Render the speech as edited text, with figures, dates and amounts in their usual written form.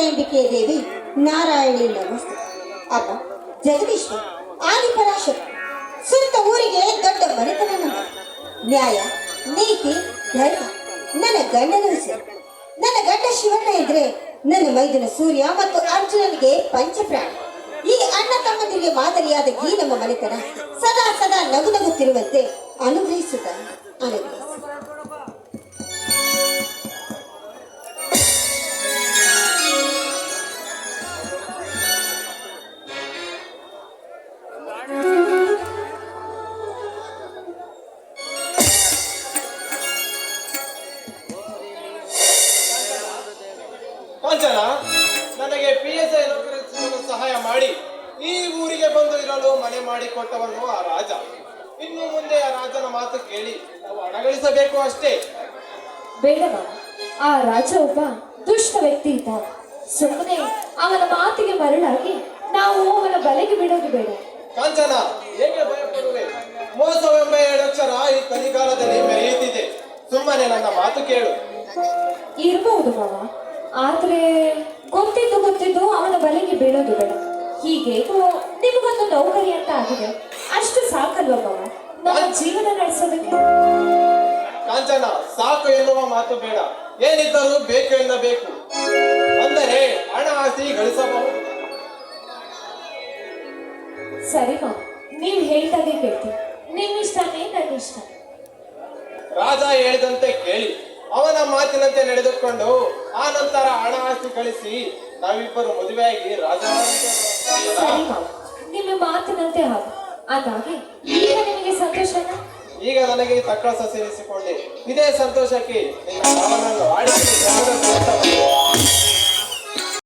ಜಗದಂಬಿಕೆ ದೇವಿ ನಾರಾಯಣಿ ನಮಸ್ತೆ. ಅಮ್ಮ ಜಗದೀಶ್ವರ ಆದಿಪರಾಶಕ್ತಿ ಸುತ್ತ ಊರಿಗೆ ದೊಡ್ಡ ಮನೆತನ ನಮ್ಮ ನ್ಯಾಯ ನೀತಿ ಧರ್ಮ ನನ್ನ ಗಂಡನ ಹೆಸರು. ನನ್ನ ಗಂಡ ಶಿವಣ್ಣ ಇದ್ರೆ ನನ್ನ ಮೈದುನ ಸೂರ್ಯ ಮತ್ತು ಅರ್ಜುನನಿಗೆ ಪಂಚಪ್ರಾಣ. ಈ ಅಣ್ಣ ತಮ್ಮಂದಿರಿಗೆ ಮಾದರಿಯಾದ ಈ ನಮ್ಮ ಮನೆತನ ಸದಾ ಸದಾ ನಗು ನಗುತ್ತಿರುವಂತೆ ಅನುಗ್ರಹಿಸುತ್ತಾನೆ. ಅನುಗ್ರಹಿಸಿ. ಕಾಂಚನ, ನನಗೆ PSI ನೌಕರಿ ಸಹಾಯ ಮಾಡಿ ಈ ಊರಿಗೆ ಬಂದು ಇರಲು ಮನೆ ಮಾಡಿಕೊಟ್ಟವನು ಆ ರಾಜ. ಇನ್ನು ಮುಂದೆ ಆ ರಾಜನ ಮಾತು ಕೇಳಿ ನಾವು ಹಣಗಳಿಸಬೇಕು ಅಷ್ಟೇ. ಬೇಡವ, ಆ ರಾಜ ಒಬ್ಬ ದುಷ್ಟ ವ್ಯಕ್ತಿ ಇದ್ದ. ಸುಮ್ಮನೆ ಅವನ ಮಾತಿಗೆ ಮರಳಾಗಿ ನಾವು ಅವನ ಬಲೆಗೆ ಬಿಡೋದು ಬೇಡ. ಕಾಂಚನ, ಹೇಗೆ ಭಯಪಡುವೆ? ಮೋಸವೆಂಬ ಎರಡಕ್ಷರ ಈ ಕಲಿಗಾಲದಲ್ಲಿ ಮೆರೆಯುತ್ತಿದೆ. ಸುಮ್ಮನೆ ನನ್ನ ಮಾತು ಕೇಳು. ಇರಬಹುದು ಮಾವ, ಆದ್ರೆ ಗೊತ್ತಿದ್ದು ಅವನ ಬಲೆಗೆ ಬೀಳೋದು ಬೇಡ. ಹೀಗೇಗೋ ನಿಮಗೊಂದು ನೌಕರಿ ಅಂತ ಆಗಿದೆ, ಅಷ್ಟು ಸಾಕಲ್ವ ಮಾವ ನಮ್ಮ ಜೀವನ ನಡೆಸೋದಕ್ಕೆ? ಕಾಂಚನ, ಸಾಕು ಎನ್ನುವ ಮಾತು ಬೇಡ. ಏನಿದ್ದರೂ ಬೇಕು ಎನ್ನಬೇಕು. ಅಂದರೆ ಹಣ ಆಸ್ತಿ ಗಳಿಸಬಹುದು. ಸರಿ ಮಾವ, ನೀವು ಹೇಳ್ದಾಗೆ ಕೇಳ್ತೀನಿ. ನಿಮ್ಮ ಇಷ್ಟನೇ ನನ್ನ ಇಷ್ಟ. ರಾಜ ಹೇಳಿದಂತೆ ಕೇಳಿ ಅವನ ಮಾತಿನಂತೆ ನಡೆದುಕೊಂಡು ಆ ನಂತರ ಹಣ ಆಸ್ತಿ ಗಳಿಸಿ ನಾವಿಬ್ಬರು ಮದುವೆಯಾಗಿ ರಾಜ. ಸರಿ ಮಾವ, ನಿಮ್ಮ ಮಾತಿನಂತೆ ಹಾಗೆ. ಅಂದಾಗೆ ಈಗ ನಿಮಗೆ ಸಂತೋಷನಾ? ಈಗ ನನಗೆ ತಕ್ಕ ಸಸಿ ಇರಿಸಿಕೊಂಡೆ. ಇದೇ ಸಂತೋಷಕ್ಕೆ ನಿನ್ನ ಭಾವನನ್ನು ಆಡಿಸಿ